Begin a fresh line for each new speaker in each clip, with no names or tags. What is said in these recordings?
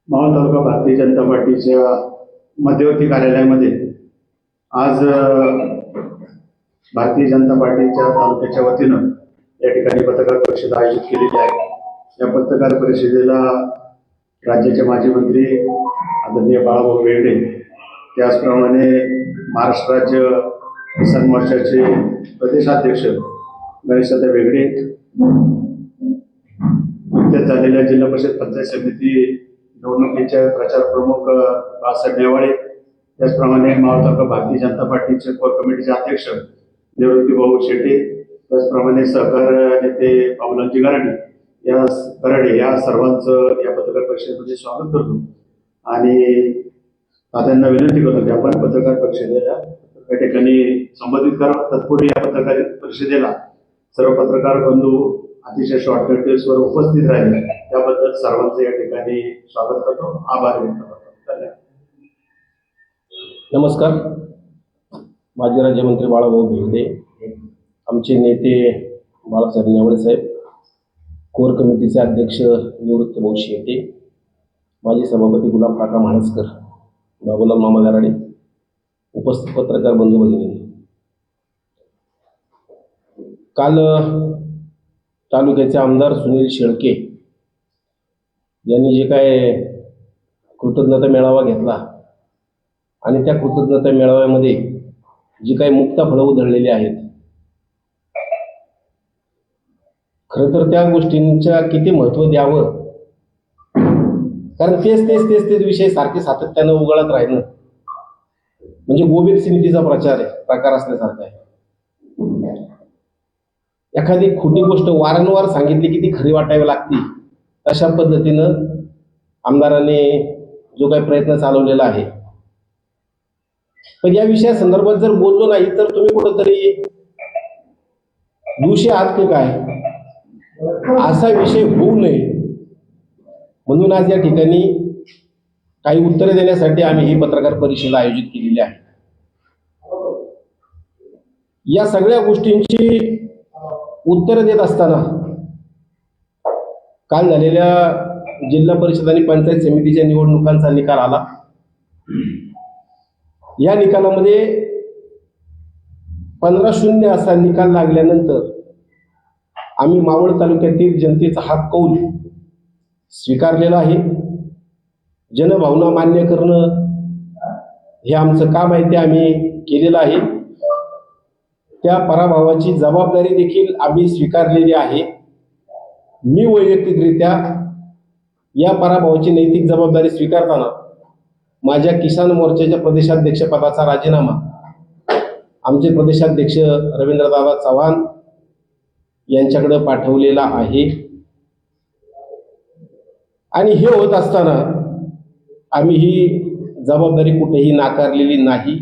मावळ तालुका भारतीय जनता पार्टीच्या मध्यवर्ती कार्यालयामध्ये आज भारतीय जनता पार्टीच्या तालुक्याच्या वतीनं या ठिकाणी पत्रकार परिषद आयोजित केलेली आहे। या पत्रकार परिषदेला राज्याचे माजी मंत्री आदरणीय बाळाभाऊ बेगडे, त्याचप्रमाणे महाराष्ट्र राज्य किसान मोर्चाचे प्रदेशाध्यक्ष गणेशदादा बेगडे, नुकत्याच झालेल्या जिल्हा परिषद पंचायत समिती निवडणुकीचे प्रचार प्रमुख बाळासाहेब नेवाळे, त्याचप्रमाणे मावळ तालुका भारतीय जनता पार्टीचे कोर कमिटीचे अध्यक्ष निवृत्ती भाऊ शेटे, त्याचप्रमाणे सहकार नेते बाबूलालजी गराडे या सर्वांचं या पत्रकार परिषदेमध्ये स्वागत करतो आणि त्यांना विनंती करतो की आपण पत्रकार परिषदेला त्या ठिकाणी संबोधित करावं। तत्पूर्वी या पत्रकार परिषदेला सर्व पत्रकार बंधू अतिशय शॉर्टकट केसवर उपस्थित राहिले त्याबद्दल सर्वांचं या ठिकाणी स्वागत करतो, आभार व्यक्त करतो। धन्यवाद।
नमस्कार। माजी राज्यमंत्री बाळाभाऊ बेगडे, आमचे नेते बाळासाहेब नेवाळे साहेब, कोर कमिटीचे अध्यक्ष निवृत्ती भाऊ शेटे, माजी सभापती गुलाब काका म्हाळसकर, बाबूलाल मामा गराडे, उपस्थित पत्रकार बंधू भगिनी, काल तालुक्याचे आमदार सुनील शेळके यांनी जे काय कृतज्ञता मेळावा घेतला आणि त्या कृतज्ञता मेळाव्यामध्ये जी काही मुक्ता फळं उधळलेली आहेत, खरं तर त्या गोष्टींच्या किती महत्त्व द्यावं, कारण तेच विषय सारखे सातत्यानं उगाळत राहिलं म्हणजे गोविंद समितीचा प्रकार असल्यासारखा आहे। एखादी खोटी गोष्ट वारंवार सांगितली की ती खरी वाटावी लागते, अशा पद्धतीनं आमदारांनी जो काही प्रयत्न चालवलेला आहे। पण या विषयासंदर्भात जर बोललो नाही तर तुम्ही कुठंतरी दोषी आहात की काय, असा विषय होऊ नये म्हणून आज या ठिकाणी काही उत्तरे देण्यासाठी आम्ही ही पत्रकार परिषद आयोजित केलेली आहे। या सगळ्या गोष्टींची उत्तर देत असताना काल झालेल्या जिल्हा परिषद आणि पंचायत समितीच्या निवडणुकांचा निकाल आला। या निकालामध्ये 15-0 असा निकाल लागल्यानंतर आम्ही मावळ तालुक्यातील जनतेचा हा कौल स्वीकारलेला आहे। जनभावना मान्य करणं हे आमचं काम आहे, ते आम्ही केलेलं आहे। त्या पराभवाची जबाबदारी देखील आम्ही स्वीकारलेली आहे। मी वैयक्तिकरित्या या पराभवाची नैतिक जबाबदारी स्वीकारताना माझ्या किसान मोर्चाच्या प्रदेशाध्यक्ष पदाचा राजीनामा आमचे प्रदेशाध्यक्ष रवींद्रदादा चव्हाण यांच्याकडे पाठवलेला आहे आणि हे होत असताना आम्ही ही जबाबदारी कुठेही नाकारलेली नाही।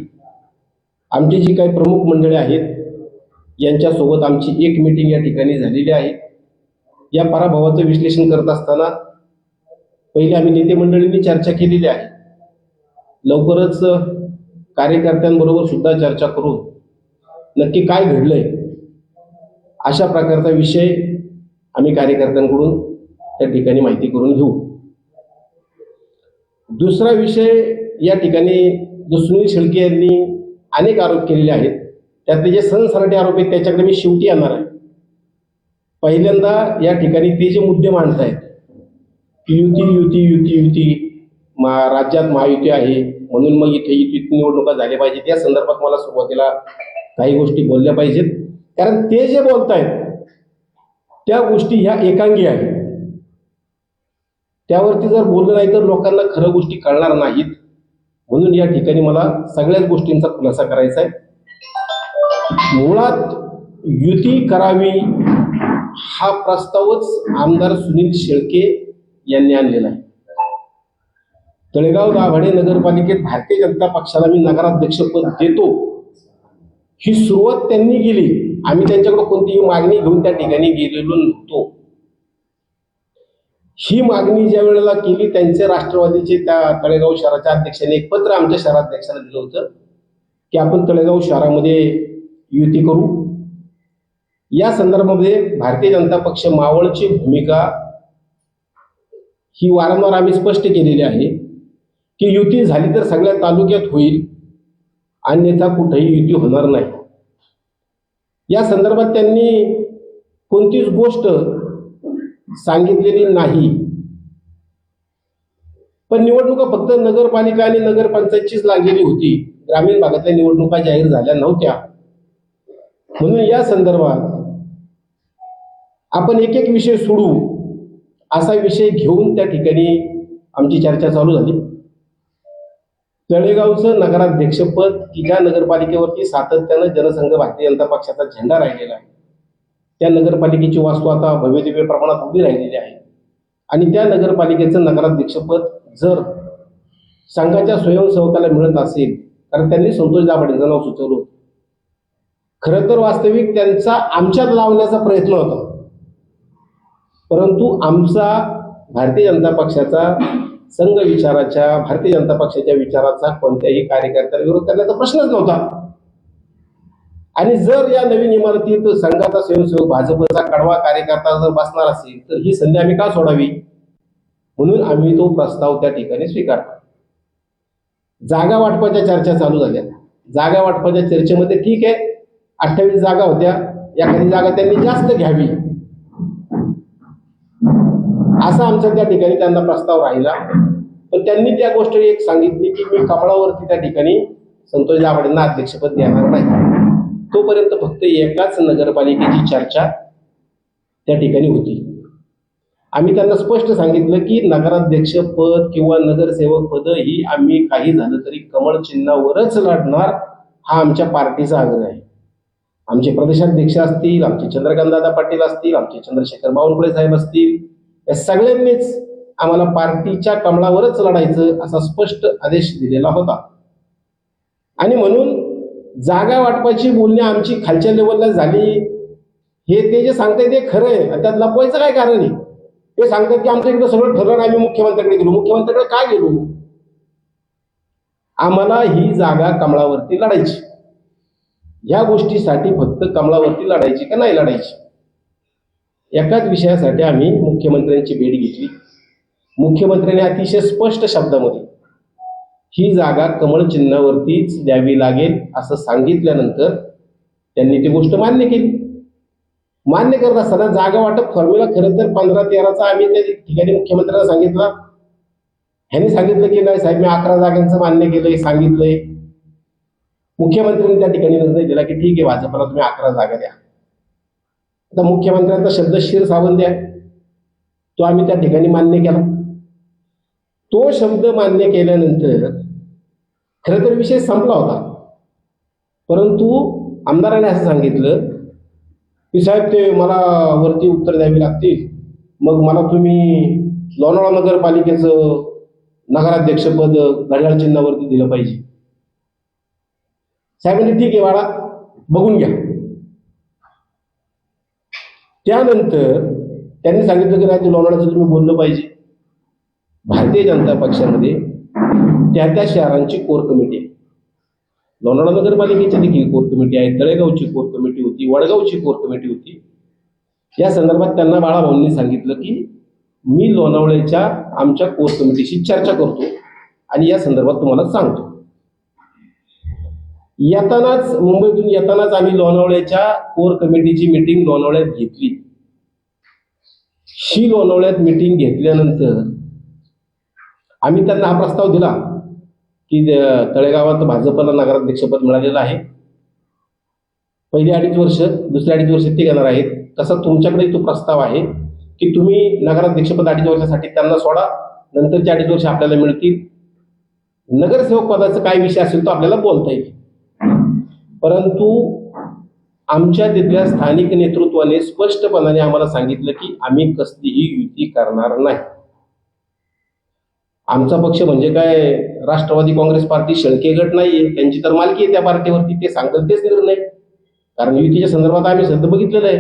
आमची जी काही प्रमुख मंडळी आहेत यांच्यासोबत आमची एक मीटिंग या ठिकाणी झालेली आहे। या पराभवाचं विश्लेषण करत असताना पहिले आम्ही नेते मंडळींनी चर्चा केलेली आहे, लवकरच कार्यकर्त्यांबरोबर सुद्धा चर्चा करून नक्की काय घडलंय अशा प्रकारचा विषय आम्ही कार्यकर्त्यांकडून त्या ठिकाणी माहिती करून घेऊ। दुसरा विषय, या ठिकाणी जो सुनील शेळके यांनी अनेक आरोप केलेले आहेत, त्यातले जे सनसनाटे आरोप आहेत त्याच्याकडे मी शेवटी येणार आहे। पहिल्यांदा या ठिकाणी ते जे मुद्दे मांडतायत की युती राज्यात महायुती आहे म्हणून मग इथे युती निवडणुका झाल्या पाहिजे, त्या संदर्भात मला सुरुवातीला काही गोष्टी बोलल्या पाहिजेत, कारण ते जे बोलतायत त्या गोष्टी ह्या एकांगी आहेत। त्यावरती जर बोललं नाही तर लोकांना खरं गोष्टी कळणार नाहीत, म्हणून या ठिकाणी मला सगळ्याच गोष्टींचा खुलासा करायचा आहे। मुळात युती करावी हा प्रस्तावच आमदार सुनील शेळके यांनी आणलेला आहे। तळेगाव दाभाडे नगरपालिकेत भारतीय जनता पक्षाला मी नगराध्यक्षपद देतो ही सुरुवात त्यांनी केली। आम्ही त्यांच्याकडे कोणतीही मागणी घेऊन त्या ठिकाणी गेलेलो नव्हतो। ही मागणी ज्या वेळेला केली त्यांचे राष्ट्रवादीचे त्या तळेगाव शहराच्या अध्यक्षांनी एक पत्र आमच्या शहराध्यक्षांना दिलं होतं की आपण तळेगाव शहरामध्ये युती करू। या संदर्भामध्ये भारतीय जनता पक्ष मावळची भूमिका ही वारंवार आम्ही स्पष्ट केलेली आहे की युती झाली तर सगळ्या तालुक्यात होईल, अन्यथा कुठेही युती होणार नाही. या संदर्भात त्यांनी कोणतीच गोष्ट सांगितलेली नाही. पण निवडणुका फक्त नगरपालिका आणि नगरपंचायतचीच लागलेली होती, ग्रामीण भागातल्या निवडणुका जाहीर झाल्या नव्हत्या. म्हणून या संदर्भात आपण एक एक विषय सोडू असा विषय घेऊन त्या ठिकाणी आमची चर्चा चालू झाली. तळेगावचं नगराध्यक्षपद की ज्या नगरपालिकेवरती सातत्यानं जनसंघ भारतीय जनता पक्षाचा झेंडा राहिलेला आहे, त्या नगरपालिकेची वास्तू आता भव्यदिव्य प्रमाणात उभी राहिलेली आहे. आणि त्या नगरपालिकेचं नगराध्यक्षपद जर संघाच्या स्वयंसेवकाला मिळत असेल, कारण त्यांनी संतोष दाभाडेंचं नाव सुचवलं होतं. खरं तर वास्तविक त्यांचा आमच्यात लावण्याचा प्रयत्न होता, परंतु आमचा भारतीय जनता पक्षाचा संघ विचाराच्या, भारतीय जनता पक्षाच्या विचाराचा कोणत्याही कार्यकर्त्याला विरोध करण्याचा प्रश्नच नव्हता. आणि जर या नवीन इमारतीत संघाचा स्वयंसेवक भाजपचा कडवा कार्यकर्ता जर बसणार असेल तर ही संधी आम्ही का सोडावी, म्हणून आम्ही तो प्रस्ताव त्या ठिकाणी स्वीकारला. जागा वाटपाच्या चर्चा चालू झाल्या. जागा वाटपाच्या चर्चेमध्ये ठीक आहे, 28 जागा होत्या, एखादी जागा त्यांनी जास्त घ्यावी असा आमचा त्या ठिकाणी त्यांना प्रस्ताव राहिला. पण त्यांनी त्या गोष्ट एक सांगितली की मी कमळावरती त्या ठिकाणी संतोष दाभाडेंना अध्यक्षपद देणार नाही. तोपर्यंत फक्त एकाच नगरपालिकेची चर्चा त्या ठिकाणी होती. आम्ही त्यांना स्पष्ट सांगितलं की नगराध्यक्षपद किंवा नगरसेवक पद ही आम्ही काही झालं तरी कमळ चिन्हावरच लढणार, हा आमच्या पार्टीचा आग्रह आहे. आमचे प्रदेशाध्यक्ष असतील, आमचे चंद्रकांतदादा पाटील असतील, आमचे चंद्रशेखर बावनकुळे साहेब असतील, या सगळ्यांनीच आम्हाला पार्टीच्या कमळावरच लढायचं असा स्पष्ट आदेश दिलेला होता. आणि म्हणून जागा वाटपाची बोलणी आमची खालच्या लेवलला झाली. हे ते जे सांगताय ते खरं आहे, आणि त्यात लपवायचं काय कारण आहे. ते सांगतात की आमचं इकडं सगळं ठरलं, आम्ही मुख्यमंत्र्याकडे गेलो. मुख्यमंत्र्याकडे काय गेलो? आम्हाला ही जागा कमळावरती लढायची. या गोष्टीसाठी फक्त कमळावरती लढायची का नाही लढायची, एकाच विषयासाठी आम्ही मुख्यमंत्र्यांची भेट घेतली. मुख्यमंत्र्यांनी अतिशय स्पष्ट शब्दामध्ये ही जागा कमळ चिन्हावरतीच द्यावी लागेल असं सांगितल्यानंतर त्यांनी ती गोष्ट मान्य केली. मान्य करत असताना जागा वाटप फॉर्म्युला खरं तर 15-13चा आम्ही त्या ठिकाणी मुख्यमंत्र्यांना सांगितलं. ह्यांनी सांगितलं की नाही साहेब, मी 11 जागांचं मान्य केलंय, सांगितलंय. मुख्यमंत्र्यांनी त्या ठिकाणी निर्णय दिला की ठीक आहे, भाजपला तुम्ही 11 जागा द्या. आता मुख्यमंत्र्यांचा शब्द शिरसावंदी आहे, तो आम्ही त्या ठिकाणी मान्य केला. तो शब्द मान्य केल्यानंतर खरं तर विषय संपला होता. परंतु आमदारांनी असं सांगितलं की साहेब, ते मला वरती उत्तर द्यावी लागतील, मग मला तुम्ही लोणावळा नगरपालिकेचं नगराध्यक्षपद घड्याळ चिन्हावरती दिलं पाहिजे. साहेबांनी ठीक आहे बाळा, बघून घ्या. त्यानंतर त्यांनी सांगितलं की नाही, ते लोणावळ्याचं तुम्ही बोललं पाहिजे. भारतीय जनता पक्षामध्ये त्या शहरांची कोर कमिटी आहे. लोणावळा नगरपालिकेची देखील कोर कमिटी आहे, तळेगावची कोर कमिटी होती, वडगावची कोर कमिटी होती. या संदर्भात त्यांना बाळाभाऊंनी सांगितलं की मी लोणावळ्याच्या आमच्या कोर कमिटीशी चर्चा करतो आणि या संदर्भात तुम्हाला सांगतो. येतानाच, मुंबईतून येतानाच आम्ही लोणावळ्याच्या कोर कमिटीची मीटिंग लोणावळ्यात घेतली. ही लोणावळ्यात मीटिंग घेतल्यानंतर आम्ही त्यांना हा प्रस्ताव दिला की तळेगावात भाजपला नगराध्यक्षपद मिळालेलं आहे. पहिली 2.5 वर्ष, दुसरी 2.5 वर्ष ते घेणार आहेत. तसा तुमच्याकडे तो प्रस्ताव आहे की तुम्ही नगराध्यक्षपद 2.5 वर्षासाठी त्यांना सोडा, नंतरचे 2.5 वर्ष आपल्याला मिळतील. नगरसेवक पदाचा काय विषय असेल तो आपल्याला बोलता येईल. परंतु आमच्या तिथल्या स्थानिक नेतृत्वाने स्पष्टपणाने आम्हाला सांगितलं की आम्ही कसलीही युती करणार नाही. आमचा पक्ष म्हणजे काय राष्ट्रवादी काँग्रेस पार्टी शेळके गट नाहीये, त्यांची तर मालकी आहे त्या पार्टीवरती, ते सांगतात तेच निर्णय. कारण युतीच्या संदर्भात आम्ही सध्या बघितलेलं आहे,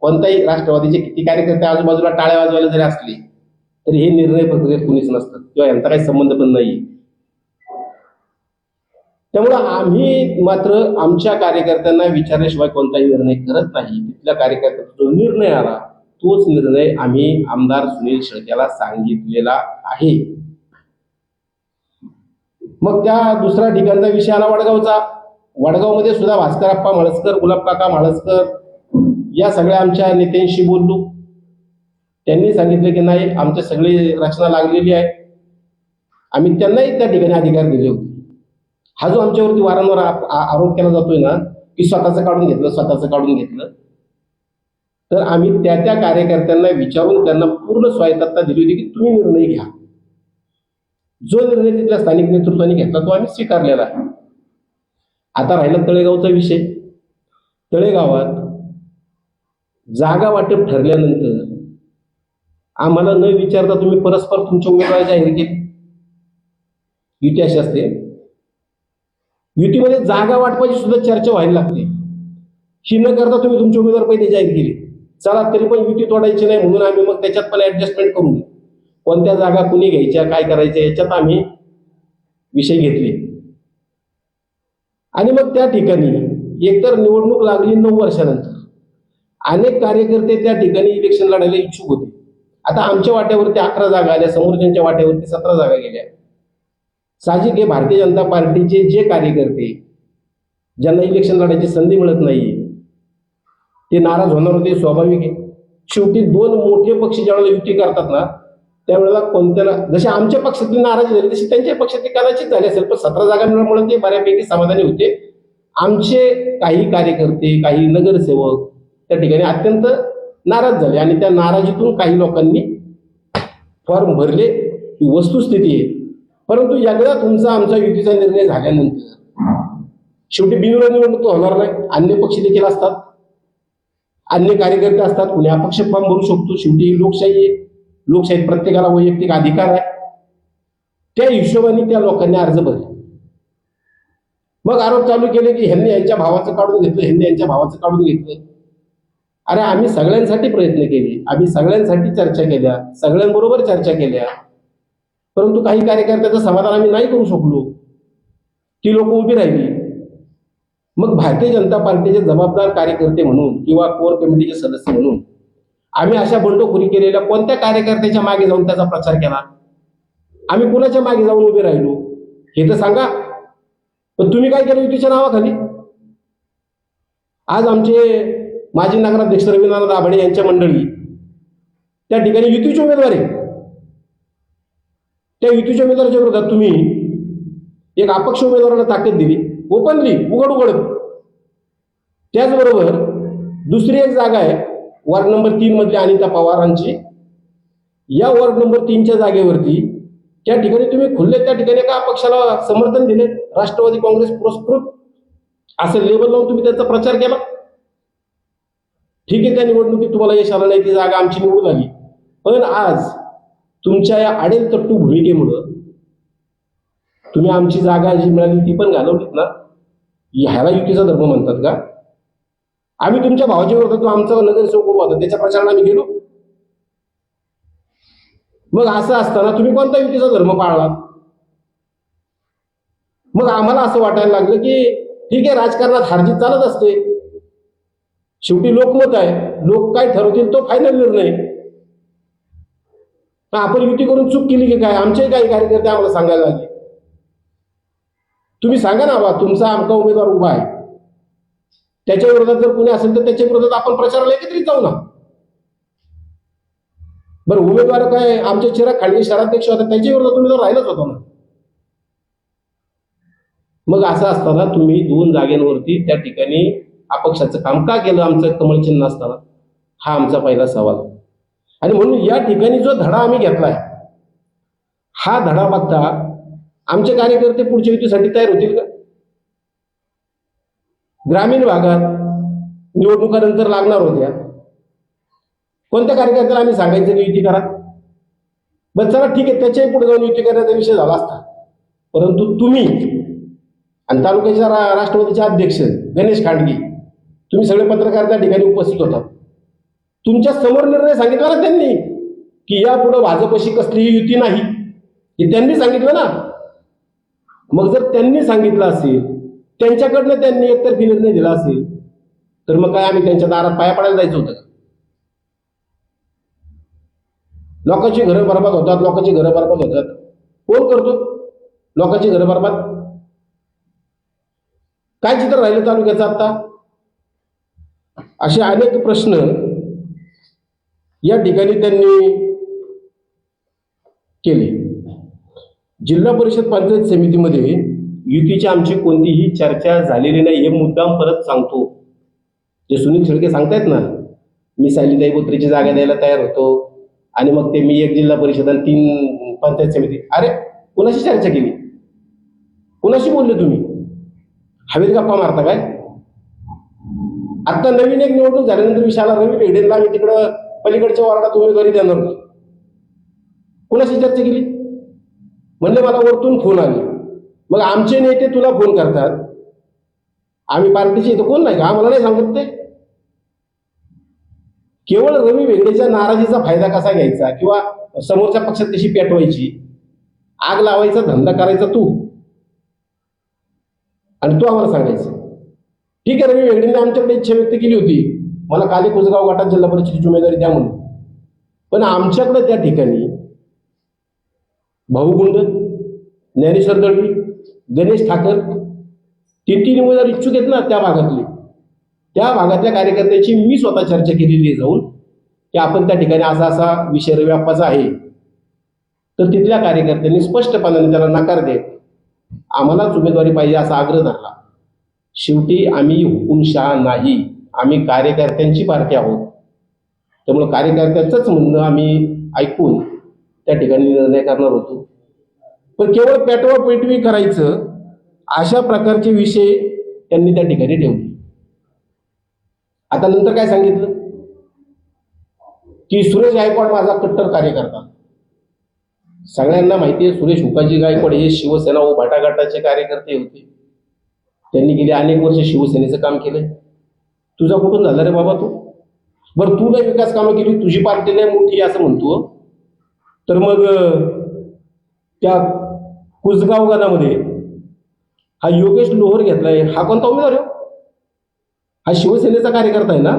कोणताही राष्ट्रवादीचे किती कार्यकर्ते आजूबाजूला टाळ्या वाजवायला जरी असले तरी हे निर्णय प्रक्रियेत कुणीच नसतं किंवा यांचा काही संबंध पण नाही. त्यामुळे आम्ही मात्र आमच्या कार्यकर्त्यांना विचारल्याशिवाय कोणताही निर्णय करत नाही. तिथल्या कार्यकर्त्यांचा जो निर्णय आला तोच निर्णय आम्ही आमदार सुनील शेळकेला सांगितलेला आहे. मग त्या दुसऱ्या ठिकाणचा विषय आला वडगावचा. वडगावमध्ये सुद्धा भास्करप्पा म्हाळसकर, गुलाबकाका म्हाळसकर या सगळ्या आमच्या नेत्यांशी बोललो. त्यांनी सांगितलं की नाही, आमच्या सगळी रचना लागलेली आहे. आम्ही त्यांनाही त्या ठिकाणी अधिकार दिले होते. हा जो आमच्यावरती वारंवार आरोप केला जातोय ना की स्वतःचं काढून घेतलं, तर आम्ही त्या कार्यकर्त्यांना विचारून त्यांना पूर्ण स्वायत्तता दिली होती की तुम्ही निर्णय घ्या. जो निर्णय तिथल्या स्थानिक नेतृत्वाने घेतला तो आम्ही स्वीकारलेला आहे. आता राहिला तळेगावचा विषय. तळेगावात जागा वाटप ठरल्यानंतर आम्हाला न विचारता तुम्ही परस्पर तुमच्या उमेदवार जाहीर केले. युती अशी असते, युतीमध्ये जागा वाटपाची सुद्धा चर्चा व्हायला लागते. ही न करता तुम्ही तुमचे उमेदवार पहिले जाहीर केले. चला तरी पण युती तोडायची नाही म्हणून आम्ही मग त्याच्यात पण ऍडजस्टमेंट करून कोणत्या जागा कुणी घ्यायच्या, काय करायच्या याच्यात आम्ही विषय घेतले. आणि मग त्या ठिकाणी एकतर निवडणूक लागली 9 वर्षानंतर. अनेक कार्यकर्ते त्या ठिकाणी इलेक्शन लढायला इच्छुक होते. आता आमच्या वाट्यावरती 11 जागा आल्या, समोरच्यांच्या वाट्यावरती 17 जागा गेल्या. साहजिक आहे, भारतीय जनता पार्टीचे जे कार्यकर्ते ज्यांना इलेक्शन लढायची संधी मिळत नाही ते नाराज होणार होते, स्वाभाविक आहे. शेवटी 2 मोठे पक्ष ज्यावेळेला युती करतात ना त्यावेळेला कोणत्याला, जसे आमच्या पक्षातली नाराजी झाली तशी त्यांच्या पक्षातली कदाचित झाली असेल, पण 17 जागांमुळे ते बऱ्यापैकी समाधानी होते. आमचे काही कार्यकर्ते, काही नगरसेवक त्या ठिकाणी अत्यंत नाराज झाले आणि त्या नाराजीतून काही लोकांनी फॉर्म भरले. ही वस्तुस्थिती आहे. परंतु एकदा तुमचा आमचा युतीचा निर्णय झाल्यानंतर शेवटी बिनविरोध निवडणूक होणार नाही. अन्य पक्ष देखील असतात, अन्य कार्यकर्ते असतात, कुणी अपक्ष फॉर्म भरू शकतो. शेवटी ही लोकशाही आहे. लोकशाहीत प्रत्येकाला वैयक्तिक अधिकार आहे. त्या हिशोबाने त्या लोकांनी अर्ज भरले. मग आरोप चालू केले की ह्यांनी यांच्या भावाचं काढून घेतलं, ह्यांनी यांच्या भावाचं काढून घेतलं. अरे आम्ही सगळ्यांसाठी प्रयत्न केले, आम्ही सगळ्यांसाठी चर्चा केल्या, सगळ्यांबरोबर चर्चा केल्या, परंतु काही कार्यकर्त्याचं समाधान आम्ही नाही करू शकलो. ती लोक उभी राहिली. मग भारतीय जनता पार्टीचे जबाबदार कार्यकर्ते म्हणून किंवा कोर कमिटीचे सदस्य म्हणून आम्ही अशा बंडखोरी केलेल्या कोणत्या कार्यकर्त्याच्या मागे जाऊन त्याचा प्रचार केला? आम्ही कुणाच्या मागे जाऊन उभे राहिलो हे तर सांगा. पण तुम्ही काय केलं युतीच्या नावाखाली? आज आमचे माजी नगराध्यक्ष रवींद्रनाथ दाभाडे यांच्या मंडळी त्या ठिकाणी युतीचे उमेदवार आहे. त्या युतीच्या उमेदवाराच्या विरोधात तुम्ही एक अपक्ष उमेदवाराला ताकद दिली, ओपनली, उघड. त्याचबरोबर दुसरी एक जागा आहे वार्ड नंबर 3 मधली अनिता पवारांची. या वार्ड नंबर 3च्या जागेवरती त्या ठिकाणी तुम्ही खुल्ले त्या ठिकाणी एका पक्षाला समर्थन दिले, राष्ट्रवादी काँग्रेस पुरस्कृत असं लेबल लावून तुम्ही त्यांचा प्रचार केला. ठीक आहे, त्या निवडणुकीत तुम्हाला यश आलं नाही, ती जागा आमची निवडून आली. पण आज तुमच्या या आडेलतट्टू भूमिकेमुळं तुम्ही आमची जागा जी मिळाली ती पण घालवलीत ना. ह्याला युतीचा धर्म म्हणतात का? आम्ही तुमच्या भावाच्या विरोधात आमचा नगरसेवक उभा होता, त्याच्या प्रचाराला आम्ही गेलो. मग असं असताना तुम्ही कोणता युतीचा धर्म पाळला? मग आम्हाला असं वाटायला लागलं की ठीक आहे, राजकारणात हारजीत चालत असते, शेवटी लोकमत आहे, लोक काय ठरवतील तो फायनल निर्णय. आपण युती करून चूक केली की काय? आमचे काही कार्यकर्ते आम्हाला सांगायला लागले, तुम्ही सांगा ना बा, तुमचा आमचा उमेदवार उभा आहे, त्याच्या विरोधात जर कोणी असेल तर त्याच्या विरोधात आपण प्रचाराला एकत्रित जाऊ ना. बरं, उमेदवार काय आमचे चिराग खांडगे शहराध्यक्ष होते, त्यांच्या विरोधात उमेदवार राहिलाच होता ना. मग असं असताना तुम्ही 2 जागेवरती त्या ठिकाणी अपक्षाचं काम का केलं आमचं कमळ चिन्ह असताना? हा आमचा पहिला सवाल. आणि म्हणून या ठिकाणी जो धडा आम्ही घेतलाय, हा धडा बघता आमचे कार्यकर्ते पुढच्या युतीसाठी तयार होतील का? ग्रामीण भागात निवडणुकानंतर लागणार होत्या, कोणत्या कार्यकर्त्याला आम्ही सांगायचं की युती करा? बरं चला ठीक आहे, त्याच्याही पुढे जाऊन युती करण्याचा विषय झाला असता. परंतु तुम्ही आणि तालुक्याच्या राष्ट्रवादीचे अध्यक्ष गणेश खांडगे, तुम्ही सगळे पत्रकार त्या ठिकाणी उपस्थित होता. तुमच्या समोर निर्णय सांगितला ना त्यांनी की यापुढे भाजपशी कसलीही युती नाही, हे त्यांनी सांगितलं ना. मग जर त्यांनी सांगितलं असेल, त्यांच्याकडनं त्यांनी एकतर्फी निर्णय दिला असेल, तर मग काय आम्ही त्यांच्या दारात पाया पडायला जायचं होतं का? लोकांची घरं बरबाद होतात, लोकांची घरं बरबाद होतात. कोण करतो लोकांची घरं बरबाद? काय चित्र राहिलं तालुक्याचं आता? असे अनेक प्रश्न या ठिकाणी त्यांनी केले. जिल्हा परिषद पंचायत समितीमध्ये युतीची आमची कोणतीही चर्चा झालेली नाही, हे मुद्दाम परत सांगतो. जे सुनील शेळके सांगतायत ना, मी सायलीताई बोत्रेची जागा द्यायला तयार होतो आणि मग ते मी 1 जिल्हा परिषद आणि 3 पंचायत समिती. अरे कोणाशी चर्चा केली? कोणाशी बोलले तुम्ही? हवेत गप्पा मारता काय? आता नवीन एक निवडणूक झाल्यानंतर विशाला रवी भेडेला मी तिकडं पलीकडच्या वार्डात उमेदवारी देणार होतो. कोणाशी चर्चा केली? म्हणजे मला वरतून फोन आले. मग आमचे नेते तुला फोन करतात, आम्ही पार्टीचे इथं कोण नाही का? आम्हाला नाही सांगत ते. केवळ रवी वेगळेच्या नाराजीचा फायदा कसा घ्यायचा किंवा समोरच्या पक्षात कशी पेटवायची, आग लावायचा धंदा करायचा तू, आणि तू आम्हाला सांगायचं. ठीक आहे, रवी वेगळेंनी आमच्याकडे इच्छा व्यक्त केली होती, मला काली कुसगाव गटात जिल्हा परिषदेची उमेदवारी द्या म्हणून. पण आमच्याकडे त्या ठिकाणी भाऊ गुंड, ज्ञानेश्वर दळवी, गणेश ठाकर 3 उमेदवार इच्छुक आहेत ना त्या भागातले. त्या भागातल्या कार्यकर्त्याची मी स्वतः चर्चा केलेली आहे जाऊन, की आपण त्या ठिकाणी असा असा विषय रवी आप्पाचा आहे. तर तिथल्या कार्यकर्त्यांनी स्पष्टपणाने त्याला नकार देत आम्हालाच उमेदवारी पाहिजे असा आग्रह धरला. शेवटी आम्ही हुकुमशहा नाही, आम्ही कार्यकर्त्यांची पार्टी आहोत. त्यामुळे कार्यकर्त्यांचंच म्हणणं आम्ही ऐकून त्या ठिकाणी निर्णय करणार होतो. पण केवळ पेटवा पेटवी करायचं अशा प्रकारचे विषय त्यांनी त्या ठिकाणी ठेवले. आता नंतर काय सांगितलं की सुरेश गायकवाड माझा कट्टर कार्यकर्ता. सगळ्यांना माहिती आहे सुरेश उपाजी गायकवाड हे शिवसेना उभाटा गटाचे कार्यकर्ते होते. त्यांनी गेली अनेक वर्ष शिवसेनेचं काम केलंय. तुझा कुठून झाला रे बाबा तू? बरं, तू नाही विकास कामं केली, तुझी पार्टी नाही मोठी असं म्हणतो, तर मग त्या कुसगाव गणामध्ये हा योगेश लोहर घेतलाय, हा कोणता उमेदवार आहे? हा शिवसेनेचा कार्यकर्ता आहे ना,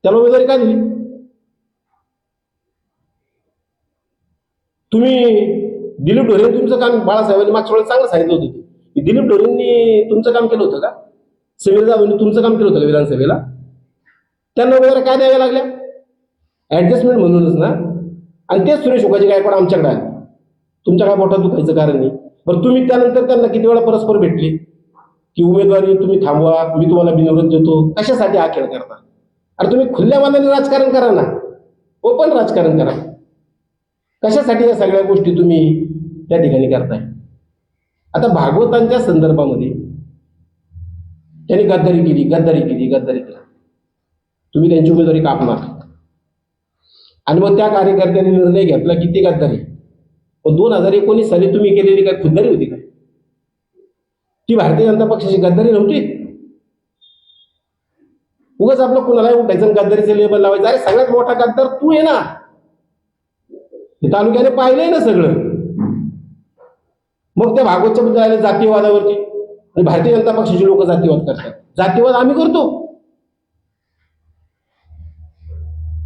त्याला उमेदवारी का दिली? तुम्ही दिलीप ढोरे तुमचं काम, बाळासाहेबांनी मागच्या वेळेस चांगलं सांगितलं होतं की दिलीप ढोरेंनी तुमचं काम केलं होतं का? समीर जाधवनी तुमचं काम केलं होतं का विधानसभेला? त्यांना वगैरे काय द्याव्या लागल्या? ऍडजस्टमेंट म्हणूनच ना. आणि तेच सुरेश उपाजी गायकवाड आमच्याकडे आले. तुमच्या काय पोटात दुखायचं कारण नाही. बरं, तुम्ही त्यानंतर त्यांना किती वेळा परस्पर भेटली की उमेदवारी तुम्ही थांबवा, मी तुम्हाला बिनविरोध देतो? कशासाठी हा खेळ करता? अरे तुम्ही खुल्या मनाने राजकारण करा ना, ओपन राजकारण करा. कशासाठी या सगळ्या गोष्टी तुम्ही त्या ठिकाणी करताय? आता भागवतांच्या संदर्भामध्ये त्यांनी गद्दारी केली. तुम्ही त्यांची उमेदवारी कापणार आणि मग त्या कार्यकर्त्यांनी निर्णय घेतला की ती गद्दारी. 2019 साली तुम्ही केलेली काय खुद्दारी होती का? ती भारतीय जनता पक्षाची गद्दारी नव्हती. उगाच आपलं कुणालाही उठायचं गद्दारीचं लेबल लावायचं. अरे सगळ्यात मोठा गद्दार तू आहे ना, हे तालुक्याने पाहिलंय ना सगळं. मग त्या भागवतच्या बद्दल आले जातीयवादावरती, आणि भारतीय जनता पक्षाची लोक जातीवाद करतात. जातीवाद आम्ही करतो.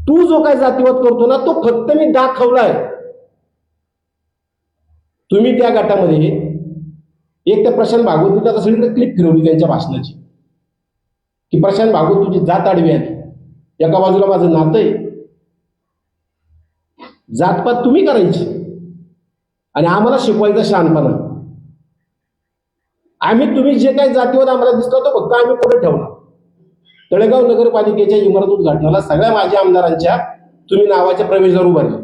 तू जो काय जातीवाद करतो ना, तो फक्त मी दाखवलाय. तुम्ही त्या गटामध्ये एक तर प्रशांत भागवत आता सगळीकडे क्लिप फिरवली त्यांच्या भाषणाची की प्रशांत भागवत तुझी जात आडवी आली. एका बाजूला माझं नातं आहे, जातपात तुम्ही करायची आणि आम्हाला शिकवायचा शहाणपणा. आम्ही तुम्ही जे काही जातीवाद आम्हाला दिसतो तो फक्त आम्ही पुढे ठेवला. तळेगाव नगरपालिकेच्या इमारत उद्घाटनाला सगळ्या माझ्या आमदारांच्या तुम्ही नावाच्या प्रवेशद्वार उभारले.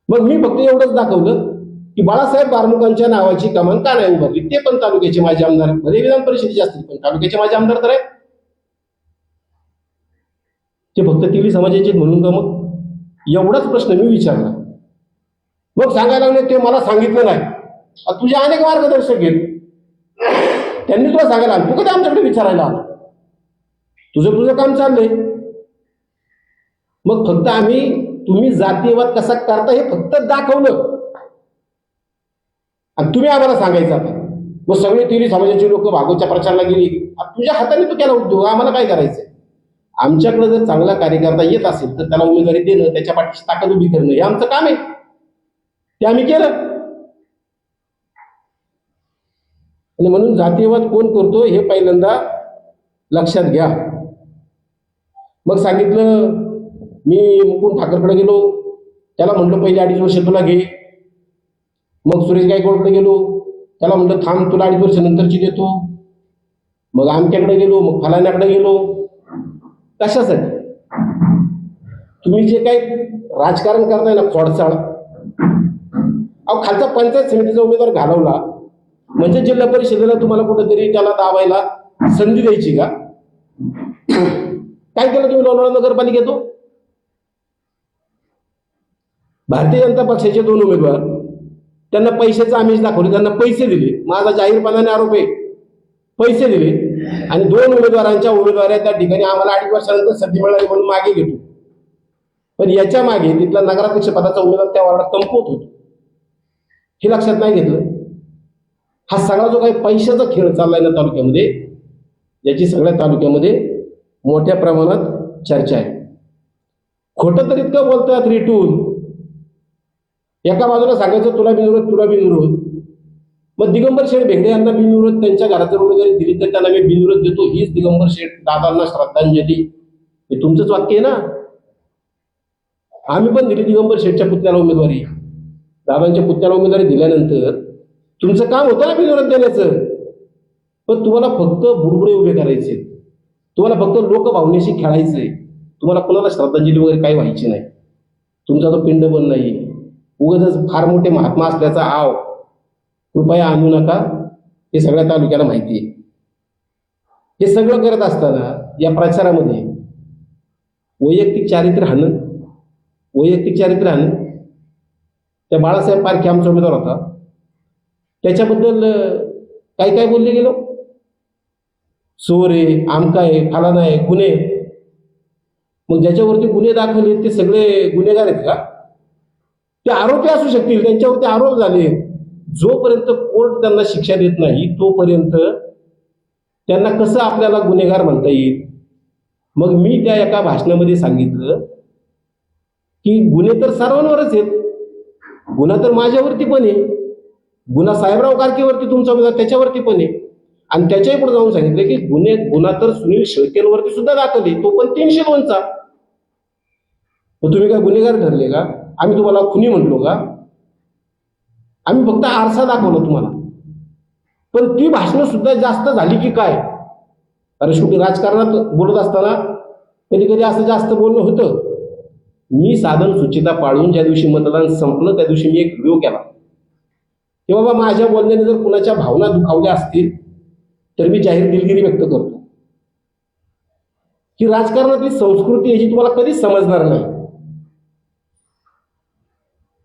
मग मी फक्त एवढंच दाखवलं की बाळासाहेब बारमुकांच्या नावाची कमान का नाही उभारली? ते पण तालुक्याचे माझे आमदार, भले विधान परिषदेचे असतील पण तालुक्याचे माझे आमदार तर आहेत. ते फक्त तिली समाजाचे म्हणून का? मग एवढाच प्रश्न मी विचारला. मग सांगायला लागले ते मला सांगितलं नाही. तुझे अनेक मार्गदर्शक घेत त्यांनी तुला सांगायला आलं, तू कधी आमच्याकडे विचारायला आला? तुझं काम चाललंय. मग फक्त आम्ही तुम्ही जातीयवाद कसा करता हे फक्त दाखवलं आणि तुम्ही आम्हाला सांगायचं. आता मग सगळे तिरी समाजाची लोक भागवतच्या प्रचाराला गेली. तुझ्या हाताने तू केला उद्योग, आम्हाला काय करायचंय? आमच्याकडे जर चांगला कार्यकर्ता येत असेल तर त्याला उमेदवारी देणं, त्याच्या पाठीची ताकद उभी करणं हे आमचं काम आहे. ते आम्ही केलं. आणि म्हणून जातीयवाद कोण करतो हे पहिल्यांदा लक्षात घ्या. मग सांगितलं, मी मुकुंद ठाकरेकडे गेलो, त्याला म्हणलं पहिले 2.5 वर्ष तुला घे. मग सुरेश गायकवाडकडे गेलो, त्याला म्हणलं थांब तुला 2.5 वर्ष नंतरची देतो. मग आमच्याकडे गेलो, मग फलाण्याकडे गेलो. कशासाठी? तुम्ही जे काही राजकारण करताय ना खोडसाळ, अहो खालचा पंचायत समितीचा उमेदवार घालवला म्हणजे जिल्हा परिषदेला तुम्हाला कुठेतरी त्याला दाबायला संधी द्यायची का? काय केलं तुम्ही लोणावळा नगरपालिकेतो? भारतीय जनता पक्षाचे 2 उमेदवार, त्यांना पैशाचं आमिष दाखवले, त्यांना पैसे दिले. माझा जाहीरपणाने आरोप आहे, पैसे दिले आणि 2 उमेदवारांच्या उमेदवाऱ्या त्या ठिकाणी आम्हाला 2.5 वर्षानंतर संधी मिळाली म्हणून मागे घेतो. पण याच्या मागे तिथला नगराध्यक्ष पदाचा उमेदवार त्या वार्डात संपवत होतो. हे लक्षात नाही घेतलं. हा सगळा जो काही पैशाचा खेळ चाललाय ना तालुक्यामध्ये, याची सगळ्या तालुक्यामध्ये मोठ्या प्रमाणात चर्चा आहे. खोटं तर इतकं बोलतात रिटून. एका बाजूला सांगायचं तुला बिनविरोध, तुला बिनविरोध. मग दिगंबर शेठ भेगडे यांना बिनविरोध त्यांच्या घरात जर उमेदवारी दिली तर त्यांना मी बिनविरोध देतो, हीच दिगंबर शेठ दादांना श्रद्धांजली. हे तुमचंच वाक्य आहे ना. आम्ही पण दिली दिगंबर शेठच्या पुतण्याला उमेदवारी. दादांच्या पुतण्याला उमेदवारी दिल्यानंतर तुमचं काम होतं ना बिनविरोध देण्याचं. पण तुम्हाला फक्त बुडबुडे उभे करायचे, तुम्हाला फक्त लोकभावनेशी खेळायचंय, तुम्हाला कोणाला श्रद्धांजली वगैरे काही व्हायची नाही. तुमचा तो पिंड बन नाही. उगाच फार मोठे महात्मा असल्याचा आव कृपया आणू नका. हे सगळ्या तालुक्याला माहिती आहे. हे सगळं करत असताना या प्रचारामध्ये वैयक्तिक चारित्र्य हाणं, वैयक्तिक चारित्र्य हाणं. त्या बाळासाहेब पारखे आमचा उमेदवार होता, त्याच्याबद्दल काय काय बोलले गेलो, चोरे, आमका आहे, फलाना आहे, गुन्हे. मग ज्याच्यावरती गुन्हे दाखल आहेत ते सगळे गुन्हेगार आहेत का? ते आरोपी असू शकतील, त्यांच्यावरती आरोप झाले. जोपर्यंत कोर्ट त्यांना शिक्षा देत नाही तोपर्यंत त्यांना कसं आपल्याला गुन्हेगार म्हणता येईल? मग मी त्या एका भाषणामध्ये सांगितलं की गुन्हे तर सर्वांवरच आहेत, गुन्हा तर माझ्यावरती पण आहे, गुन्हा साहेबराव कारकेवरती तुमचा उमेदवार त्याच्यावरती पण आहे. आणि त्याच्याही पुढे जाऊन सांगितलं की गुन्हा तर सुनील शेळकेंवरती सुद्धा दाखल आहे, तो पण 302चा. मग तुम्ही काय गुन्हेगार ठरले का? आम्ही तुम्हाला खुनी म्हटलो का? आम्ही फक्त आरसा दाखवला तुम्हाला. पण ती भाषणं सुद्धा जास्त झाली की काय? अरे शेवटी राजकारणात बोलत असताना कधी कधी असं जास्त बोलणं होतं. मी साधन सुचिता पाळून ज्या दिवशी मतदान संपलं त्या दिवशी मी एक व्हिडिओ केला की बाबा माझ्या बोलण्याने जर कुणाच्या भावना दुखावल्या असतील तर मी जाहीर दिलगिरी व्यक्त करतो की राजकारणातली संस्कृती ही तुम्हाला कधीच समजणार नाही.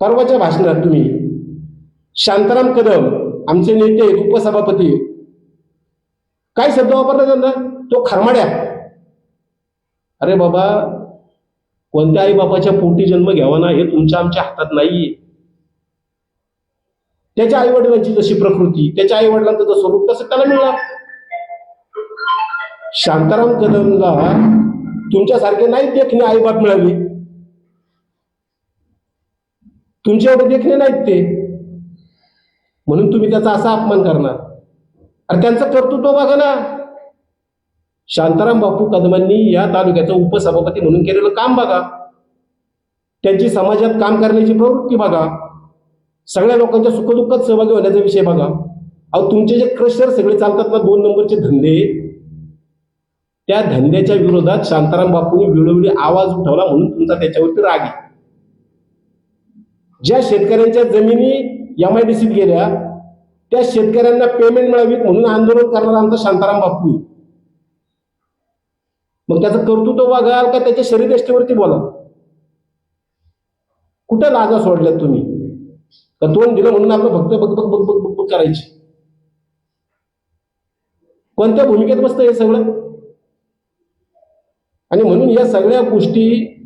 परवाच्या भाषणात तुम्ही शांताराम कदम आमचे नेते उपसभापती काय शब्द वापरला त्यांना? तो खरमाड्या. अरे बाबा, कोणत्या आई बापाच्या पोटी जन्म घ्यावा ना हे तुमच्या आमच्या हातात नाहीये. त्याच्या आई वडिलांची जशी प्रकृती, त्याच्या आई वडिलांचं जसं रूप तसं त्याला मिळणार. शांताराम कदमला तुमच्यासारखे नाही देखणे आई बाप मिळाले, तुमच्या एवढे देखणे नाहीत ते, म्हणून तुम्ही त्याचा असा अपमान करणार. अरे त्यांचं कर्तृत्व बघा ना. शांताराम बापू कदमांनी या तालुक्याचा उपसभापती म्हणून केलेलं काम बघा, त्यांची समाजात काम करण्याची प्रवृत्ती बघा, सगळ्या लोकांच्या सुखदुःखात सहभागी होण्याचा विषय बघा. अहो तुमचे जे क्रशर सगळे चालतात ना 2 नंबरचे धंदे, त्या धंद्याच्या विरोधात शांताराम बापूंनी वेळोवेळी आवाज उठवला म्हणून तुमचा त्याच्यावरती राग आहे. ज्या शेतकऱ्यांच्या जमिनी MIDCत गेल्या त्या शेतकऱ्यांना पेमेंट मिळावीत म्हणून आंदोलन करणारा आमचा शांताराम बापू. मग त्याचं कर्तृत्व बघाल का त्याच्या शरीरयष्टीवरती बोला? कुठं लाजा सोडल्यात तुम्ही? का तोंड दिलं म्हणून आपलं फक्त बघ बघ बघ बघ बघ करायची? कोणत्या भूमिकेत बसतं हे सगळं? आणि म्हणून या सगळ्या गोष्टी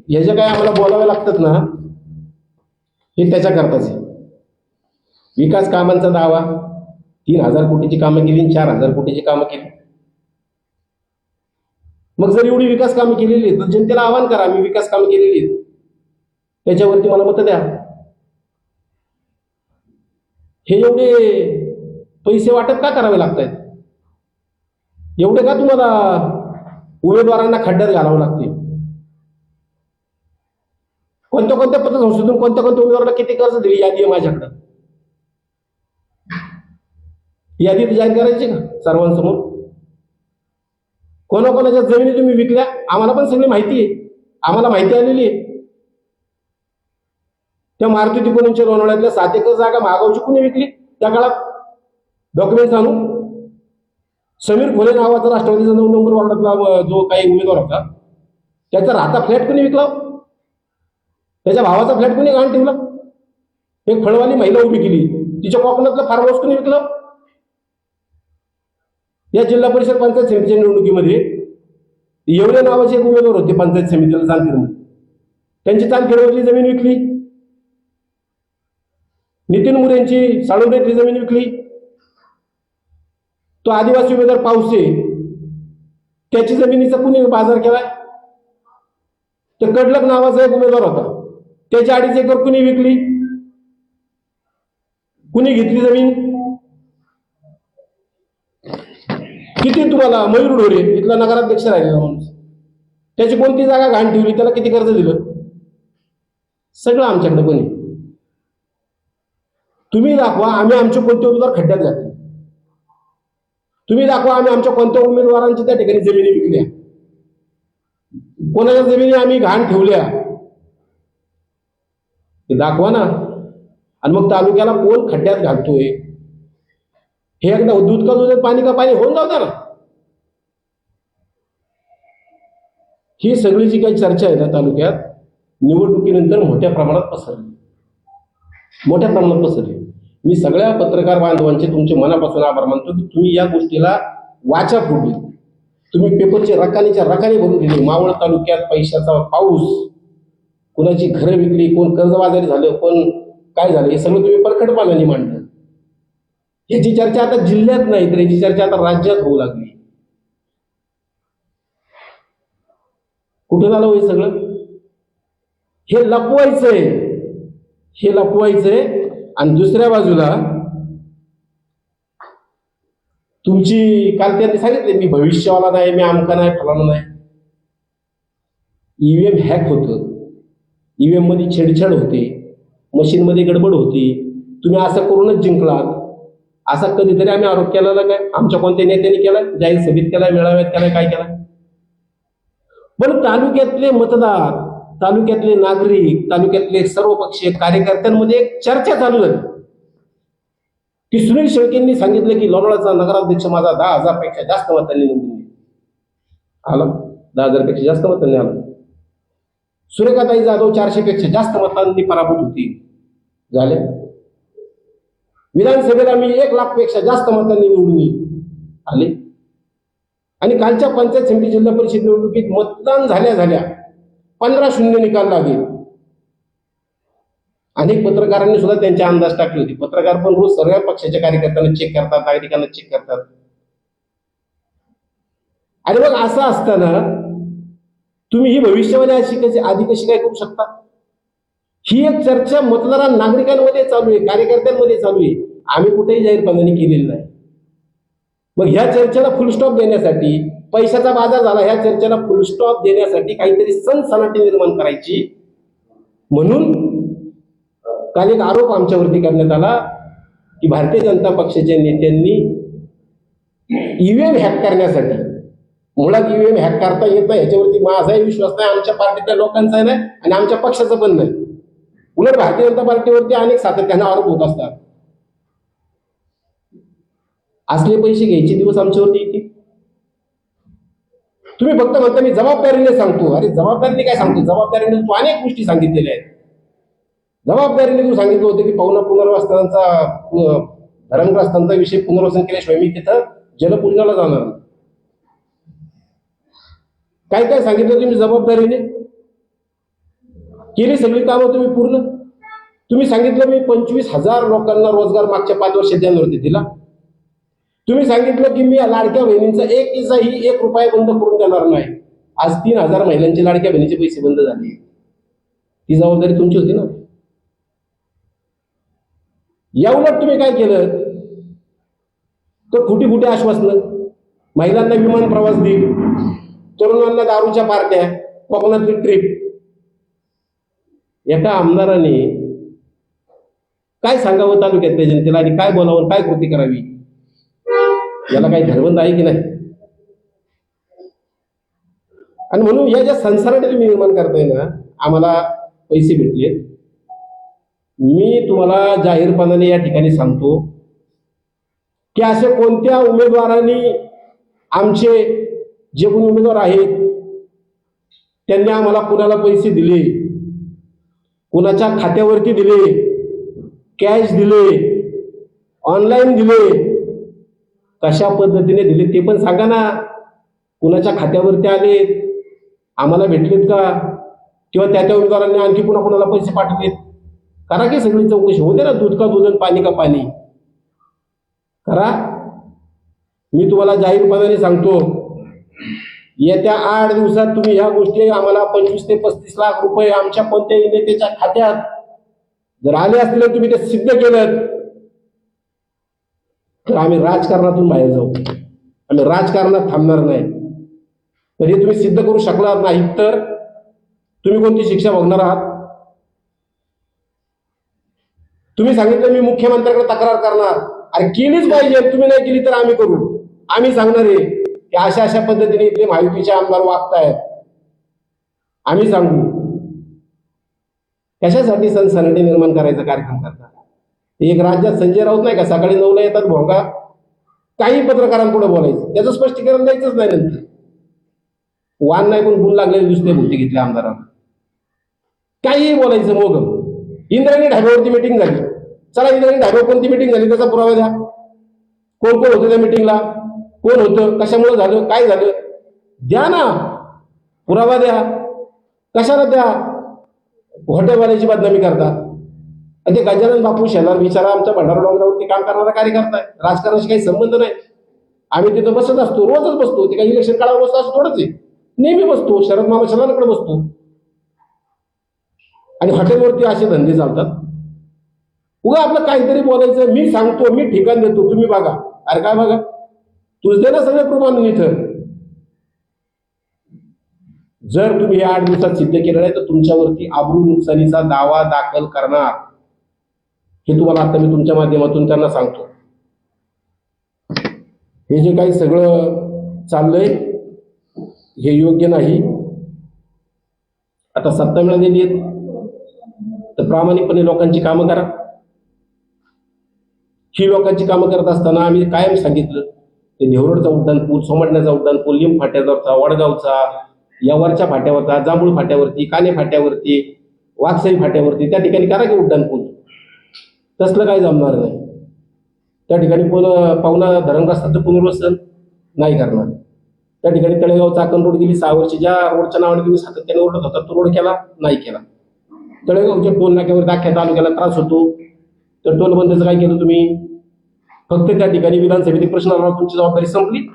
ह्या ज्या काय आम्हाला बोलाव्या लागतात ना हे त्याच्याकरताच आहे. विकास कामांचा दावा 3,000 कोटीची कामं केली, 4,000 कोटीची कामं केली. मग जर एवढी विकास कामे केलेली आहेत तर जनतेला आवाहन करा, मी विकास कामे केलेली आहेत, त्याच्यावरती मला मतं द्या. हे एवढे पैसे वाटप का करावे लागत आहेत? एवढे का तुम्हाला उमेदवारांना खड्ड्यात घालावं लागते? कोणत्या कोणत्या पतसंस्थेतून कोणत्या कोणत्या उमेदवाराला किती कर्ज दिली यादी आहे माझ्याकडे. यादी जाहीर करायची का सर्वांसमोर? कोणाकोणाच्या जमिनी तुम्ही विकल्या आम्हाला पण सगळी माहिती आहे, आम्हाला माहिती आलेली आहे. त्या मारुती टिकोणींच्या लोणावळ्यातल्या 7 एकर जागा महागावची कुणी विकली त्या काळात? डॉक्युमेंट आणू. समीर खोले नावाचा राष्ट्रवादीचा 9 नंबर वॉर्डातला जो काही उमेदवार होता त्याचा राहता फ्लॅट कुणी विकला? त्याच्या भावाचा फ्लॅट कुणी घाण ठेवला? एक फळवाली महिला उभी केली, तिच्या कोकणातलं फार्म हाऊस कुणी विकलं? या जिल्हा परिषद पंचायत समितीच्या निवडणुकीमध्ये येवले नावाचे एक उमेदवार होते पंचायत समितीला चांदखेडमध्ये, त्यांची चांदखेडवरली जमीन विकली. नितीन मुरेंची साळुंडेतली जमीन विकली. तो आदिवासी उमेदवार पावसे त्याची जमिनीचा कुणी बाजार केलाय? तर कडलक नावाचा एक उमेदवार होता, त्याची 2.5 एकर कुणी विकली? कुणी घेतली जमीन? किती तुम्हाला मयूर ढोरे इथला नगराध्यक्ष राहिलेला माणूस, त्याची कोणती जागा घाण ठेवली, त्याला किती कर्ज दिलं? सगळं आमच्याकडे पण आहे. तुम्ही दाखवा आम्ही आमचे कोणते उमेदवार खड्ड्यात घातले, तुम्ही दाखवा आम्ही आमच्या कोणत्या उमेदवारांची त्या ठिकाणी जमिनी विकल्या, कोणाच्या जमिनी आम्ही घाण ठेवल्या, ते दाखवा ना. आणि मग तालुक्याला कोण खड्ड्यात घालतोय हे एकदा दूध का दूध पाणी का पाणी होऊन जाऊ द्या ना. ही सगळी जी काही चर्चा आहे ना तालुक्यात निवडणुकीनंतर मोठ्या प्रमाणात पसरली. मी सगळ्या पत्रकार बांधवांचे तुमचे मनापासून आभार मानतो की तुम्ही या गोष्टीला वाचा फोडली. तुम्ही पेपरचे रकानीच्या रकानी भरून दिले. मावळ तालुक्यात पैशाचा पाऊस, कुणाची घरं विकली, कोण कर्जबाजारी झालं, कोण काय झालं, हे सगळं तुम्ही परखडपणाने मांडलं. याची चर्चा आता जिल्ह्यात नाही तर याची चर्चा आता राज्यात होऊ लागली. कुठं झालं हे सगळं? हे लपवायचंय. आणि दुसऱ्या बाजूला तुमची काल त्यांनी सांगितले मी भविष्यवाला नाही, मी आमका नाही, फलाना नाही. ईव्हीएम हॅक होतं, ईव्हीएम मध्ये छेडछाड होते, मशीन मध्ये गडबड होती. तुम्ही असं करूनच जिंकलात असा कधीतरी आम्ही आरोप केला काय? आमच्या कोणत्या नेत्यांनी केला? जाहीर सभेत केलाय, मेळाव्यात केलाय, काय केलाय? पण तालुक्यातले मतदार, तालुक्यातले नागरिक, तालुक्यातले सर्व पक्षीय कार्यकर्त्यांमध्ये एक चर्चा चालू झाली की सुनील शेळकेंनी सांगितलं की लोणावळ्याचा नगराध्यक्ष माझा 10,000 पेक्षा जास्त मतांनी निवडून आला. 10,000 पेक्षा जास्त मतांनी आला. सुरेखाताई जाधव 400 पेक्षा जास्त मतांनी पराभूत होती झाले. विधानसभेला मी 1,00,000 पेक्षा जास्त मतांनी निवडून आले. आणि कालच्या पंचायत समिती जिल्हा परिषद निवडणुकीत मतदान झाल्या 15-0 निकाल लागेल. अनेक पत्रकारांनी सुद्धा त्यांचे अंदाज टाकले होते. पत्रकार पण रोज सर्व पक्षाच्या कार्यकर्त्यांना चेक करतात, नागरिकांना चेक करतात. आणि मग असं असताना तुम्ही ही भविष्यवाणी आधी कशी काय करू शकता? ही एक चर्चा मतदार नागरिकांमध्ये चालू आहे, कार्यकर्त्यांमध्ये चालू आहे. आम्ही कुठेही जाहीरपणाने केलेली नाही. मग ह्या चर्चेला फुलस्टॉप देण्यासाठी, पैशाचा बाजार झाला, ह्या चर्चेला फुलस्टॉप देण्यासाठी काहीतरी सनसनाटी निर्माण करायची म्हणून काल एक आरोप आमच्यावरती करण्यात आला की भारतीय जनता पक्षाच्या नेत्यांनी ईव्हीएम हॅक करण्यासाठी, मुळात ईव्हीएम हॅक करता येत नाही ह्याच्यावरती माझाही विश्वास नाही, आमच्या पार्टीतल्या लोकांचाही नाही आणि आमच्या पक्षाचा पण नाही. उलट भारतीय जनता पार्टीवरती अनेक सातत्याने आरोप होत असतात. असले पैसे घ्यायचे दिवस आमच्यावरती येते. तुम्ही फक्त म्हणता मी जबाबदारीने सांगतो. अरे जबाबदारीने काय सांगतो? जबाबदारीने तू अनेक गोष्टी सांगितलेल्या आहेत. जबाबदारीने तू सांगितलं होतं की पवना पुनर्वसनाचा, धरणग्रस्तांचा विषय पुनर्वसन केल्याशिवाय मी तिथं जलपूजनाला जाणार. काय काय सांगितलं तुम्ही? जबाबदारीने केली सगळी कामं तुम्ही पूर्ण. तुम्ही सांगितलं मी 25,000 लोकांना रोजगार मागच्या 5 वर्षात देणार होते दिला. तुम्ही सांगितलं की मी लाडक्या बहिणींचा 1 रुपया बंद करून देणार नाही. आज 3,000 महिलांचे लाडक्या बहिणीचे पैसे बंद झाले. ती जबाबदारी तुमची होती ना. या उलट तुम्ही काय केलं तर खोटी खोटी आश्वासनं, महिलांना विमान प्रवास देईल, तरुणांना दारूच्या पार्ट्या, कोकणातली ट्रिप. एका आमदाराने काय सांगावं तालुक्यातल्या जनतेला आणि काय बोलावं, काय कृती करावी, याला काही धर्मंत आहे की नाही. आणि म्हणून या ज्या संसाराने तुम्ही निर्माण करताय ना, आम्हाला पैसे भेटले, मी तुम्हाला जाहीरपणाने या ठिकाणी सांगतो की असे कोणत्या उमेदवारांनी, आमचे जे कोणी उमेदवार आहेत त्यांनी आम्हाला कुणाला पैसे दिले, कुणाच्या खात्यावरती दिले, कॅश दिले, ऑनलाईन दिले, कशा पद्धतीने दिले ते पण सांगा ना. कुणाच्या खात्यावरती आले, आम्हाला भेटलेत का, किंवा त्या उमेदवारांनी आणखी पुन्हा कुणाला पैसे पाठवलेत, करा की सगळी चौकशी होते ना. दूध का दूध आणि पाणी का पाणी करा. मी तुम्हाला जाहीरपणाने सांगतो, येत्या 8 दिवसात तुम्ही ह्या गोष्टी आम्हाला 25 ते 35 लाख रुपये आमच्या कोणत्याही नेत्याच्या खात्यात जर आले असले, तुम्ही ते सिद्ध केलं तर आम्ही राजकारणातून बाहेर जाऊ. आम्ही राजकारणात थांबणार नाही. तर हे तुम्ही सिद्ध करू शकणार नाही तर तुम्ही कोणती शिक्षा भोगणार आहात. तुम्ही सांगितलं मी मुख्यमंत्र्याकडे तक्रार करणार, अरे केलीच पाहिजे. तुम्ही नाही केली तर आम्ही करू. आम्ही सांगणार आहे की अशा अशा पद्धतीने इथले महायुतीचे आमदार वागतायत, आम्ही सांगू. कशासाठी सनसनाटी निर्माण करायचा कार्यक्रम करतात. एक राज्यात संजय राऊत नाही का, सकाळी 9ला येतात भोंगा, काही पत्रकारांपुढे बोलायचं, त्याचं स्पष्टीकरण द्यायचंच नाही. नंतर वान नाही पण गुण लागलेले दुसरे भूती घेतले आमदारांना, काहीही बोलायचं मोगम. इंद्रायणी ढाब्यावरती मिटिंग झाली, चला इंद्रायणी ढाब्यावर कोणती मिटिंग झाली त्याचा पुरावा द्या. कोण कोण होतं त्या मिटिंगला, कोण होतं, कशामुळे झालं, काय झालं, द्या ना पुरावा द्या. कशाला द्या हॉटेलवाल्याची बदनामी करता. आणि ते गजानन बापू शेलार बिचारा आमच्या भंडारा डोंगरावरती काम करणारा कार्यकर्ता आहे, राजकारणाशी काही संबंध नाही. आम्ही तिथं बसत असतो, रोजच बसतो. ते काही इलेक्शन काळावर बसतो असं थोडंच आहे, नेहमी बसतो. शरद मामा शेलाराकडे बसतो. आणि हॉटेलवरती असे धंदे चालतात. उगा आपलं काहीतरी बोलायचं. मी सांगतो, मी ठिकाण देतो, तुम्ही बघा. अरे काय बघा, तुझं दे ना सगळे प्रमाण इथं. जर तुम्ही हे 8 दिवसात सिद्ध केलं नाही तर तुमच्यावरती आबरू नुकसानीचा दावा दाखल करणार, हे तुम्हाला आता मी तुमच्या माध्यमातून त्यांना सांगतो. हे जे काही सगळं चाललंय हे योग्य नाही. आता सत्ता मिळालेली आहे तर प्रामाणिकपणे लोकांची कामं करा. ही लोकांची कामं करत असताना आम्ही कायम सांगितलं, ते देवरोडचा उड्डाणपूल, सोमटण्याचा उड्डाणपूल, लिंब फाट्यावरचा, वडगावचा, यावरच्या फाट्यावरचा, जांभूळ फाट्यावरती, काने फाट्यावरती, वाकसाई फाट्यावरती, त्या ठिकाणी करा की उड्डाणपूल. तसलं काही जमणार नाही. त्या ठिकाणी पाहुणा धरण रस्त्याचं पुनर्वसन नाही करणार. त्या ठिकाणी तळेगाव चाकण रोड गेली 6 वर्ष, ज्या रोडच्या नावाने तुम्ही सातत्याने ओरडत होता तो रोड केला नाही केला. तळेगावच्या टोल नाक्यावर अख्ख्या तालुक्याला त्रास होतो, तर टोल बंदचं काय केलं तुम्ही. फक्त त्या ठिकाणी विधानसभेत प्रश्न आला, तुमची जबाबदारी संपली.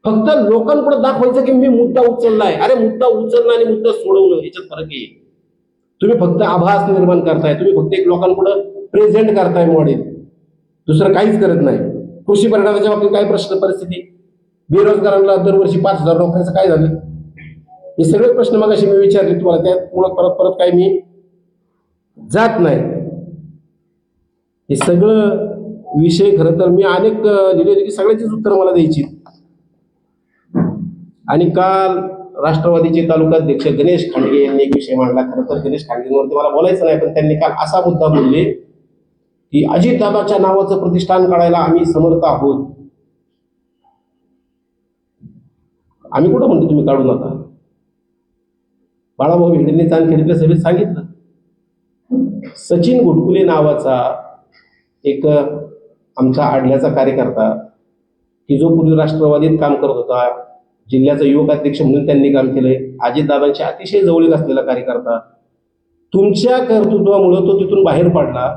फक्त लोकांपुढे दाखवायचं की मी मुद्दा उचललाय. अरे मुद्दा उचलणं आणि मुद्दा सोडवणं याच्यात फरक आहे. तुम्ही फक्त आभास निर्माण करताय, तुम्ही फक्त एक लोकांपुढे प्रेझेंट करताय मॉडेल, दुसरं काहीच करत नाही. कृषी परिणामाच्या बाबतीत काय प्रश्न परिस्थिती, बेरोजगारांना दरवर्षी 5,000 नोकऱ्याचं काय झालं, हे सगळे प्रश्न मगाशी मी विचारले तुम्हाला. त्यामुळे परत परत काही मी जात नाही. हे सगळं विषय खरं तर मी अनेक लिहिले होते की सगळ्याचीच उत्तर मला द्यायची. आणि काल राष्ट्रवादीचे तालुकाध्यक्ष गणेश खांडगे यांनी एक विषय मांडला. खरं तर गणेश खांडगेंवरती मला बोलायचं नाही, पण त्यांनी काल असा मुद्दा बोलले की अजितदादाच्या नावाचं प्रतिष्ठान काढायला आम्ही समर्थ आहोत. आम्ही कुठं म्हणतो तुम्ही काढू नका. बाळाभाऊ भेंडेंनी चांदखेडच्या सभेत सांगितलं. सचिन घुटकुले नावाचा एक आमचा आडल्याचा कार्यकर्ता की जो पूर्वी राष्ट्रवादीत काम करत होता, जिल्ह्याचा युवक अध्यक्ष म्हणून त्यांनी काम केलंय, अजितदादांच्या अतिशय जवळीक असलेला कार्यकर्ता, तुमच्या कर्तृत्वामुळे तो तिथून बाहेर पडला.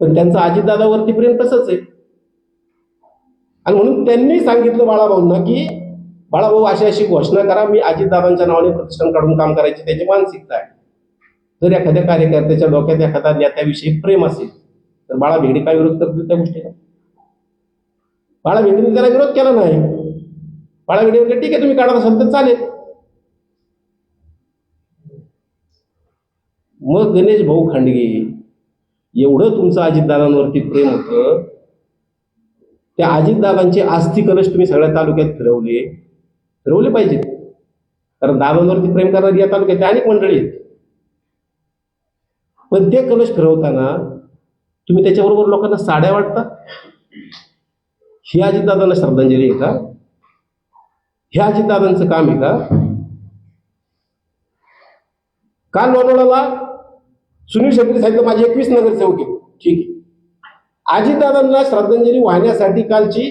पण त्यांचं अजितदादावरती प्रेम तसंच आहे. आणि म्हणून त्यांनी सांगितलं बाळाभाऊंना की बाळाभाऊ अशी अशी घोषणा करा, मी अजितदादांच्या नावाने प्रतिष्ठान काढून काम करायची त्याची मानसिकता आहे. जर एखाद्या कार्यकर्त्याच्या डोक्यात एखाद्या नेत्याविषयी प्रेम असेल तर बाळा भेडे काय विरोध करतील त्या गोष्टीला? बाळा भेडेने त्याला विरोध केला नाही. बाळा भेडे म्हटले ठीक आहे, तुम्ही काढत असाल तर चालेल. मग गणेश भाऊ खांडगे, एवढं तुमचं अजितदादांवरती प्रेम होतं, त्या अजितदादांचे अस्थि कलश तुम्ही सगळ्या तालुक्यात फिरवले पाहिजेत. कारण दादांवरती प्रेम करणारी या तालुक्यात अनेक मंडळी आहेत. पण ते कलश फिरवताना तुम्ही त्याच्याबरोबर लोकांना साड्या वाटता. ही अजितदादांना श्रद्धांजली आहे का? हे अजितदादांचं काम आहे का? काल लोणावळ्याला सुनील शेट्टी सांगितलं माझे 21 नगरसेवक आहेत. ठीक आहे, अजितदादांना श्रद्धांजली वाहण्यासाठी कालची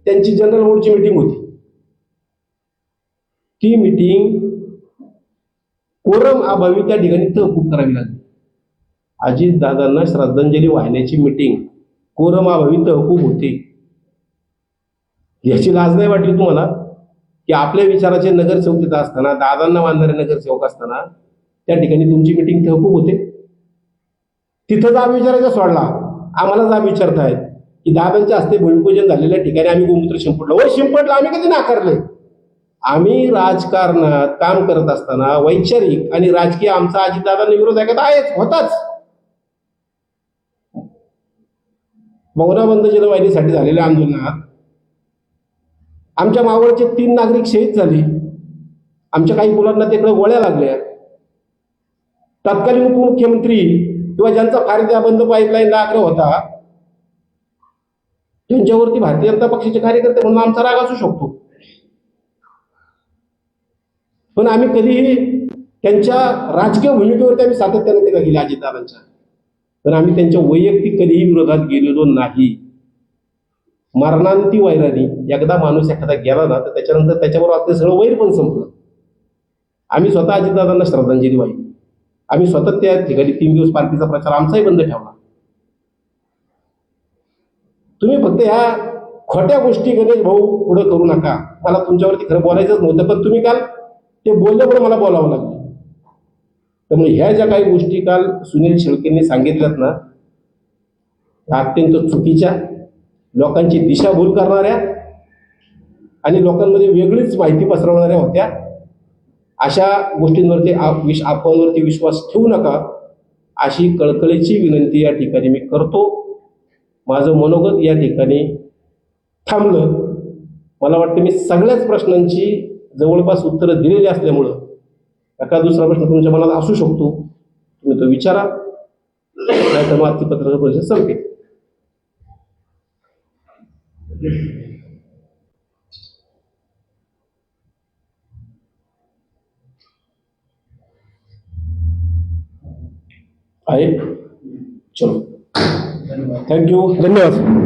त्यांची जनरल बोर्डची मीटिंग होती. ती मीटिंग कोरम अभावी त्या ठिकाणी तहकूब करावी लागली. अजितदादांना श्रद्धांजली वाहण्याची मीटिंग कोरम अभावी तहकूब होते. याची लाज नाही वाटली तुम्हाला की आपल्या विचाराचे नगरसेवक तिथं असताना, दादांना मानणारे नगरसेवक असताना त्या ठिकाणी तुमची मीटिंग तहकूब होते? तिथं जाब विचारायचा सोडला, आम्हाला जाब विचारतायत की दादांच्या हस्ते भूमिपूजन झालेल्या ठिकाणी आम्ही गोमूत्र शिंपडलं. हो, शिंपडलं, आम्ही कधी नाकारलंय? आम्ही राजकारणात काम करत असताना वैचारिक आणि राजकीय आमचा अजितदादांना विरोध आहे का? आहेच, होताच. मौनाबंद जलवाहिनीसाठी झालेल्या आंदोलनात आमच्या मावळचे 3 नागरिक शहीद झाले. आमच्या काही मुलांना तिकडे गोळ्या लागल्या. तत्कालीन उपमुख्यमंत्री किंवा ज्यांचा फारद्या बंद पाईपलाईनला आग्रह होता त्यांच्यावरती भारतीय जनता पक्षाचे कार्यकर्ते म्हणून आमचा राग असू शकतो, पण आम्ही कधीही त्यांच्या राजकीय भूमिकेवरती आम्ही सातत्याने टीका केली अजितदादांच्या. पण आम्ही त्यांच्या वैयक्तिक कधीही विरोधात गेलेलो नाही. मरणांती वैरानी, एकदा माणूस एखादा गेला ना तर त्याच्यानंतर त्याच्याबरोबर आपलं सगळं वैर पण संपलं. आम्ही स्वतः अजितदादांना श्रद्धांजली वाहिली. आम्ही स्वतः त्या ठिकाणी 3 दिवस पार्टीचा प्रचार आमचाही बंद ठेवला. तुम्ही फक्त ह्या खोट्या गोष्टी गणेश भाऊ पुढे करू नका. मला तुमच्यावरती खरं बोलायचंच नव्हतं, पण तुम्ही काल ते बोलल्यामुळे मला बोलावं लागलं. त्यामुळे ह्या ज्या काही गोष्टी काल सुनील शेळकेंनी सांगितल्यात ना, त्या अत्यंत चुकीच्या, लोकांची दिशाभूल करणाऱ्या आणि लोकांमध्ये वेगळीच माहिती पसरवणाऱ्या होत्या. अशा गोष्टींवरती अफवांवरती विश्वास ठेवू नका, अशी कळकळीची विनंती या ठिकाणी मी करतो. माझं मनोगत या ठिकाणी थांबलं. मला वाटतं मी सगळ्याच प्रश्नांची जवळपास उत्तरं दिलेली असल्यामुळं एका दुसरा प्रश्न तुमच्या मनात असू शकतो, तुम्ही तो विचारा, नाहीतर मग आजची पत्रकार परिषद संपेल. आहे, चलो, थँक्यू, धन्यवाद.